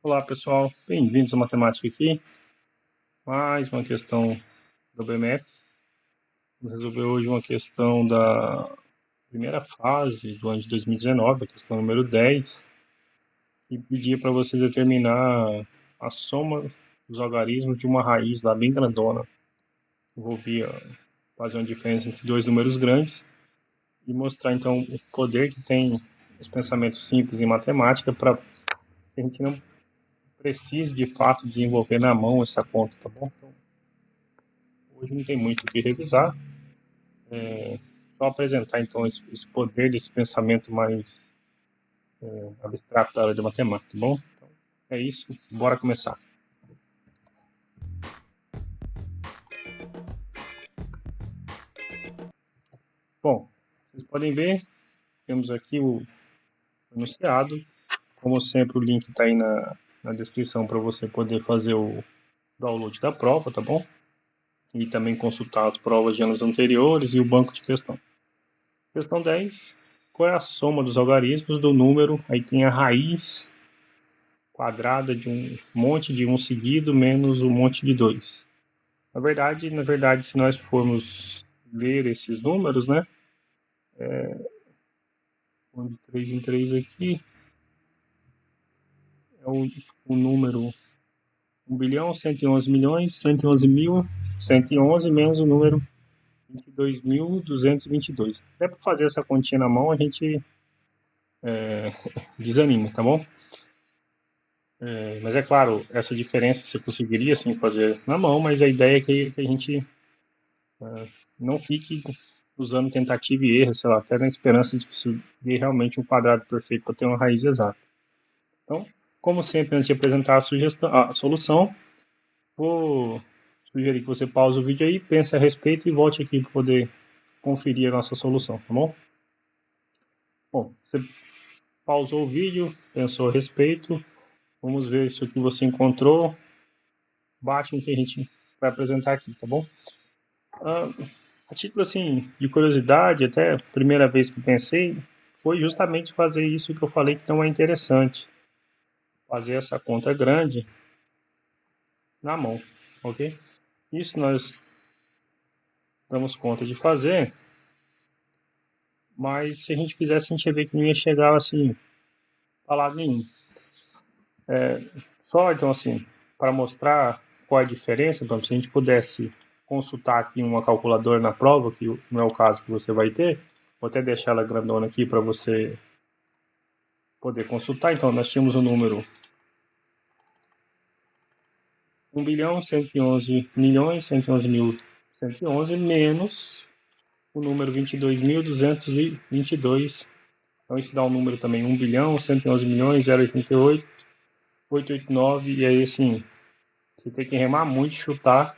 Olá pessoal, bem-vindos à matemática aqui. Mais uma questão do BMF. Vamos resolver hoje uma questão da primeira fase do ano de 2019, a questão número 10, e pedir para você determinar a soma dos algarismos de uma raiz lá bem grandona. Envolvia fazer uma diferença entre dois números grandes e mostrar então o poder que tem os pensamentos simples em matemática para que a gente não precise de fato desenvolver na mão essa conta, tá bom? Então, hoje não tem muito o que revisar, só apresentar então esse poder desse pensamento mais abstrato da área de matemática, tá bom? Então, é isso, bora começar. Bom, vocês podem ver, temos aqui o enunciado, como sempre o link está aí na descrição para você poder fazer o download da prova, tá bom? E também consultar as provas de anos anteriores e o banco de questão. Questão 10, qual é a soma dos algarismos do número, aí tem a raiz quadrada de um monte de 1 seguido menos um monte de 2. Na verdade, se nós formos ler esses números, né? De 3 em 3 aqui, é o número 1.111.000.000, 111 menos o número 22.222. Até para fazer essa continha na mão, a gente desanima, tá bom? Mas é claro, essa diferença você conseguiria sim fazer na mão, mas a ideia é que a gente não fique usando tentativa e erro, sei lá, até na esperança de que isso dê realmente um quadrado perfeito para ter uma raiz exata. Então, como sempre, antes de apresentar a solução, vou sugerir que você pause o vídeo aí, pense a respeito e volte aqui para poder conferir a nossa solução, tá bom? Bom, você pausou o vídeo, pensou a respeito, vamos ver se o que você encontrou bate no que a gente vai apresentar aqui, tá bom? A título assim de curiosidade, até a primeira vez que pensei foi justamente fazer isso que eu falei que não é interessante, fazer essa conta grande na mão, ok? Isso nós damos conta de fazer, mas se a gente fizesse a gente ia ver que não ia chegar assim a lado nenhum. Só então assim, para mostrar qual é a diferença, então se a gente pudesse consultar aqui uma calculadora na prova, que não é o caso que você vai ter, vou até deixar ela grandona aqui para você poder consultar. Então, nós tínhamos o número 1.111.111.111 menos o número 22.222. Então, isso dá um número também, 1.111.088.889. E aí, assim, você tem que remar muito, chutar,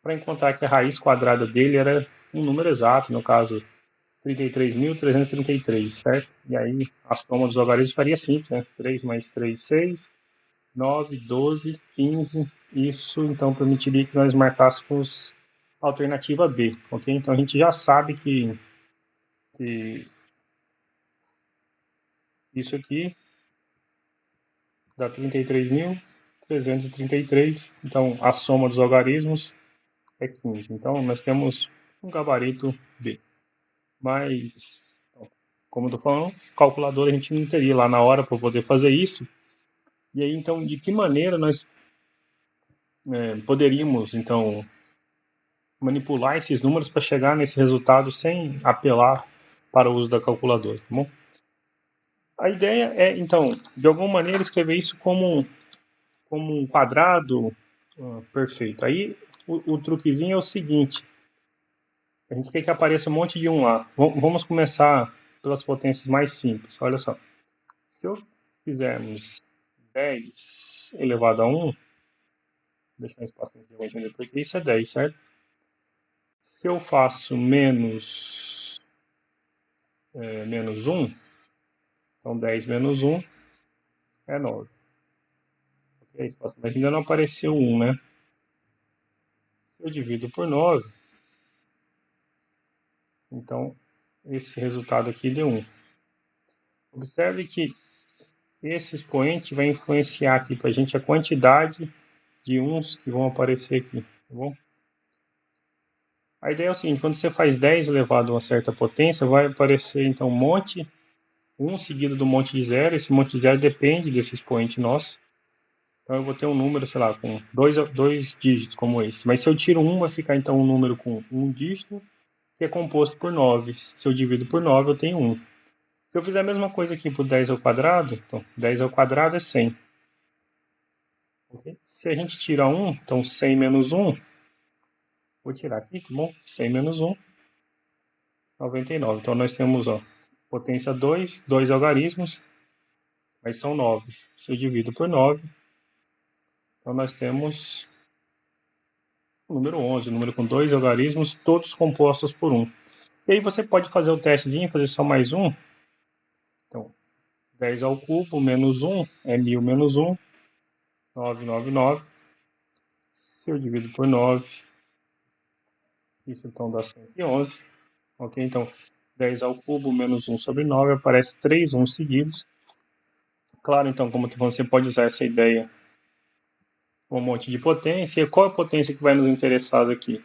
para encontrar que a raiz quadrada dele era um número exato, no caso, 33.333, certo? E aí, a soma dos algarismos faria simples, né? 3 mais 3, 6. 9, 12, 15. Isso então permitiria que nós marcássemos a alternativa B, ok? Então a gente já sabe que isso aqui dá 33.333. Então a soma dos algarismos é 15. Então nós temos um gabarito B. Mas, como eu estou falando, calculadora a gente não teria lá na hora para poder fazer isso. E aí então de que maneira nós poderíamos então manipular esses números para chegar nesse resultado sem apelar para o uso da calculadora, tá bom? A ideia é, então, de alguma maneira escrever isso como um quadrado perfeito. Aí o truquezinho é o seguinte, a gente quer que apareça um monte de 1 lá. Vamos começar pelas potências mais simples. Olha só, se eu fizermos 10 elevado a 1, deixa um espaço aqui para entender porque isso é 10, certo? Se eu faço menos 1, então 10 menos 1 é 9. Ok, mas ainda não apareceu 1, né? Se eu divido por 9, então esse resultado aqui deu 1. Observe que esse expoente vai influenciar aqui para a gente a quantidade de uns que vão aparecer aqui, tá bom? A ideia é o seguinte, quando você faz 10 elevado a uma certa potência, vai aparecer então um monte, 1 seguido do monte de zero, esse monte de zero depende desse expoente nosso. Então eu vou ter um número, sei lá, com dois dígitos como esse. Mas se eu tiro 1, vai ficar então um número com um dígito, que é composto por 9. Se eu divido por 9, eu tenho 1. Se eu fizer a mesma coisa aqui para o 10 ao quadrado, então 10 ao quadrado é 100. Okay? Se a gente tira 1, então 100 menos 1, vou tirar aqui, tá bom? 100 menos 1, 99. Então nós temos, ó, potência 2, 2 algarismos, mas são 9. Se eu divido por 9, então nós temos o número 11, o número com 2 algarismos, todos compostos por 1. E aí você pode fazer o testezinho, fazer só mais um. Então, 10 ao cubo menos 1 é 1000 menos 1, 999. Se eu divido por 9, isso então dá 111. Ok? Então, 10 ao cubo menos 1 sobre 9 aparece 3 1 seguidos. Claro, então, como eu estou falando, você pode usar essa ideia com um monte de potência. E qual é a potência que vai nos interessar aqui?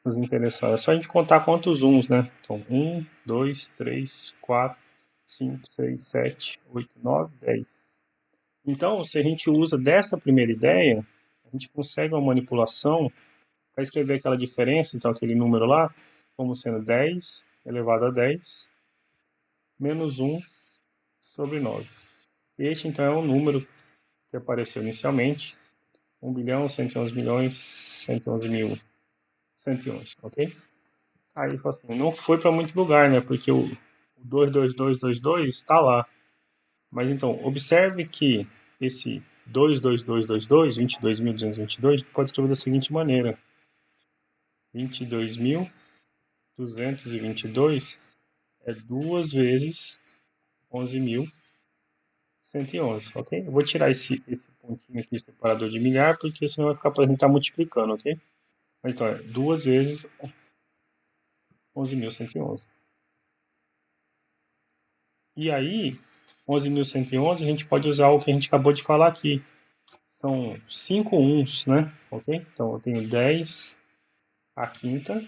Nos interessar. É só a gente contar quantos uns, né? Então, 1, 2, 3, 4, 5, 6, 7, 8, 9, 10. Então, se a gente usa dessa primeira ideia, a gente consegue uma manipulação para escrever aquela diferença, então aquele número lá, como sendo 10 elevado a 10 menos 1 sobre 9. Este, então, é o número que apareceu inicialmente, 1 bilhão, 111 milhões, 111 mil, 111, ok? Aí, assim, não foi para muito lugar, né? Porque o 22222 está lá. Mas, então, observe que esse 22222, 22.222, pode escrever da seguinte maneira. 22.222 é 2 vezes 11.111, ok? Eu vou tirar esse pontinho aqui, separador de milhar, porque senão vai ficar para a gente estar multiplicando, ok? Mas, então, é 2 vezes 11.111. E aí, 11.111, a gente pode usar o que a gente acabou de falar aqui. São 5 uns, né? Ok? Então, eu tenho 10 à quinta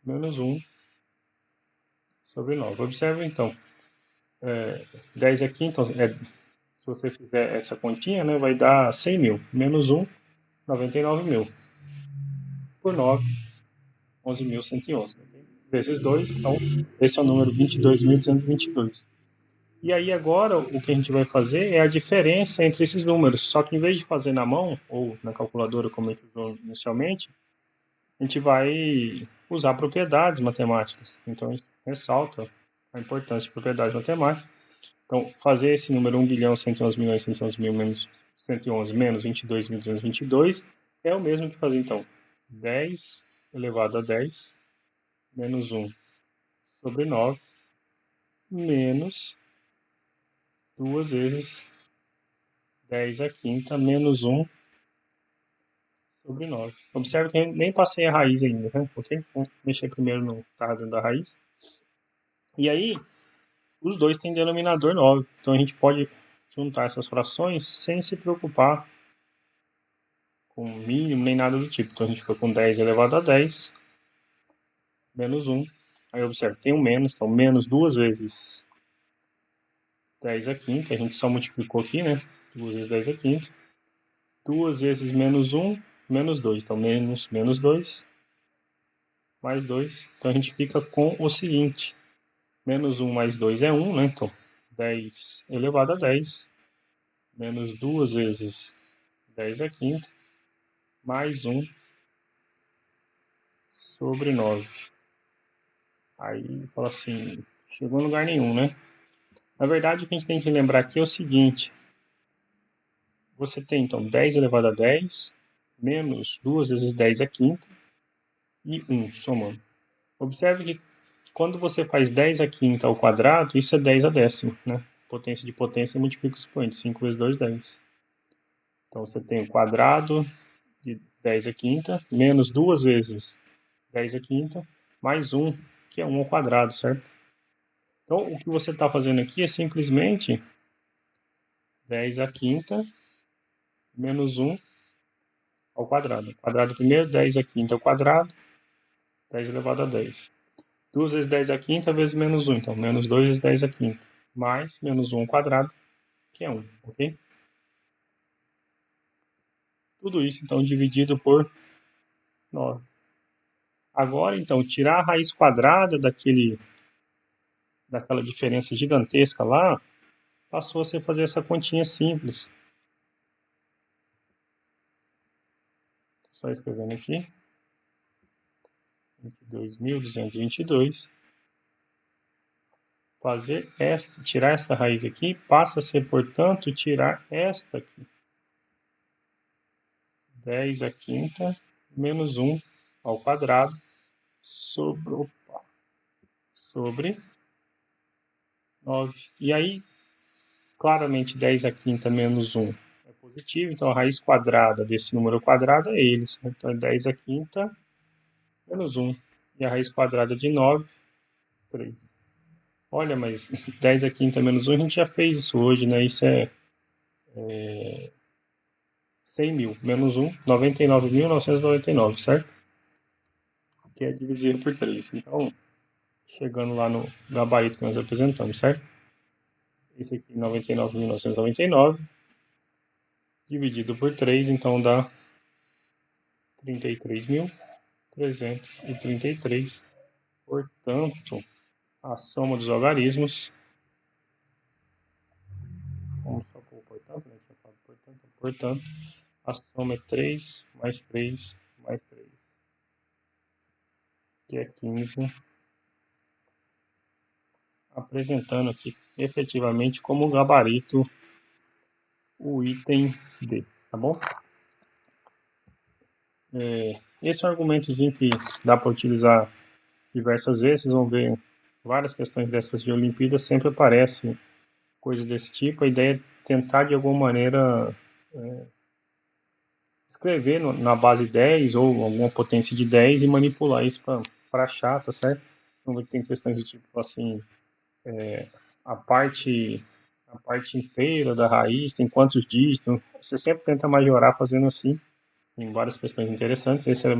menos 1 sobre 9. Observe, então, 10 à quinta, se você fizer essa continha, né, vai dar 100 mil. Menos 1, 99 mil. Por 9, 11.111. Vezes 2, então, esse é o número 22.222. E aí agora o que a gente vai fazer é a diferença entre esses números. Só que em vez de fazer na mão ou na calculadora como a gente usou inicialmente, a gente vai usar propriedades matemáticas. Então isso ressalta a importância de propriedades matemáticas. Então fazer esse número 1 bilhão 111 milhões 111 mil menos 111 menos 22.222 é o mesmo que fazer então 10 elevado a 10 menos 1 sobre 9 menos 2 vezes 10 à quinta menos 1 sobre 9. Observe que eu nem passei a raiz ainda, né? Ok? Vamos mexer primeiro no dentro da raiz. E aí, os dois têm denominador 9. Então a gente pode juntar essas frações sem se preocupar com mínimo nem nada do tipo. Então a gente fica com 10 elevado a 10 menos 1. Aí observe, tem um menos, então menos 2 vezes 10 à quinta. A gente só multiplicou aqui, né? 2 vezes 10 à quinta. 2 vezes menos 1, menos 2. Então menos 2 mais 2. Então a gente fica com o seguinte. Menos 1 mais 2 é 1, né? Então 10 elevado a 10 menos 2 vezes 10 à quinta mais 1 sobre 9. Aí fala assim, chegou em lugar nenhum, né? Na verdade, o que a gente tem que lembrar aqui é o seguinte. Você tem, então, 10 elevado a 10 menos 2 vezes 10 à quinta e 1, somando. Observe que quando você faz 10 à quinta ao quadrado, isso é 10 a décima, né? Potência de potência multiplica o expoente. 5 vezes 2, 10. Então, você tem o quadrado de 10 à quinta, menos 2 vezes 10 à quinta, mais 1, que é 1 ao quadrado, certo? Então, o que você está fazendo aqui é simplesmente 10 à quinta menos 1 ao quadrado. Quadrado primeiro, 10 à quinta ao quadrado, 10 elevado a 10. 2 vezes 10 à quinta vezes menos 1, então menos 2 vezes 10 à quinta, mais menos 1 ao quadrado, que é 1, ok? Tudo isso, então, dividido por 9. Agora, então, tirar a raiz quadrada daquela diferença gigantesca lá, passou a ser fazer essa continha simples. Só escrevendo aqui, 22.222. Fazer esta, tirar esta raiz aqui, passa a ser, portanto, tirar esta aqui. 10 à quinta menos 1 ao quadrado sobre 9. E aí, claramente, 10 à quinta menos 1 é positivo, então a raiz quadrada desse número quadrado é ele. Então é 10 à quinta menos 1. E a raiz quadrada de 9, 3. Olha, mas 10 à quinta menos 1 a gente já fez isso hoje, né? Isso é 100 mil menos 1, 99.999, certo? Que é divisível por 3. Então, chegando lá no gabarito que nós apresentamos, certo? Esse aqui, 99.999, dividido por 3, então dá 33.333. Portanto, a soma dos algarismos, vamos só pôr portanto, né? Portanto, a soma é 3 mais 3 mais 3, que é 15, apresentando aqui efetivamente como gabarito o item D, tá bom? Esse é um argumentozinho que dá para utilizar diversas vezes. Vocês vão ver várias questões dessas de Olimpíadas, sempre aparecem coisas desse tipo. A ideia é tentar de alguma maneira escrever na base 10 ou alguma potência de 10 e manipular isso para achar, tá certo? Então tem questões do tipo assim, a parte inteira da raiz tem quantos dígitos. Você sempre tenta majorar fazendo assim. Tem várias questões interessantes. Esse é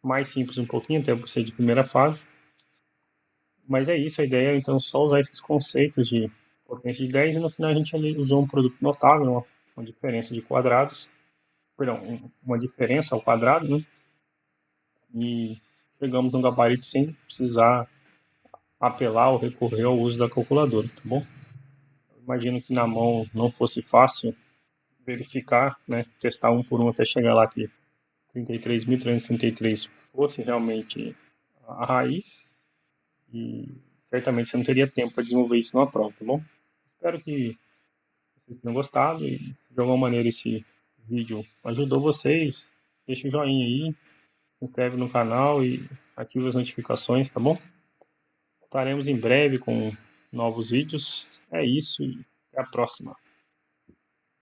mais simples um pouquinho, até por ser de primeira fase. Mas é isso, a ideia é então só usar esses conceitos de potência de 10 e no final a gente usou um produto notável, uma diferença de quadrados, perdão, uma diferença ao quadrado, né? E chegamos no gabarito sem precisar apelar ou recorrer ao uso da calculadora, tá bom? Imagino que na mão não fosse fácil verificar, né, testar um por um até chegar lá que 33.333 fosse realmente a raiz, e certamente você não teria tempo para desenvolver isso numa prova, tá bom? Espero que vocês tenham gostado e se de alguma maneira esse vídeo ajudou vocês, deixa o joinha aí, se inscreve no canal e ativa as notificações, tá bom? Voltaremos em breve com novos vídeos. É isso e até a próxima.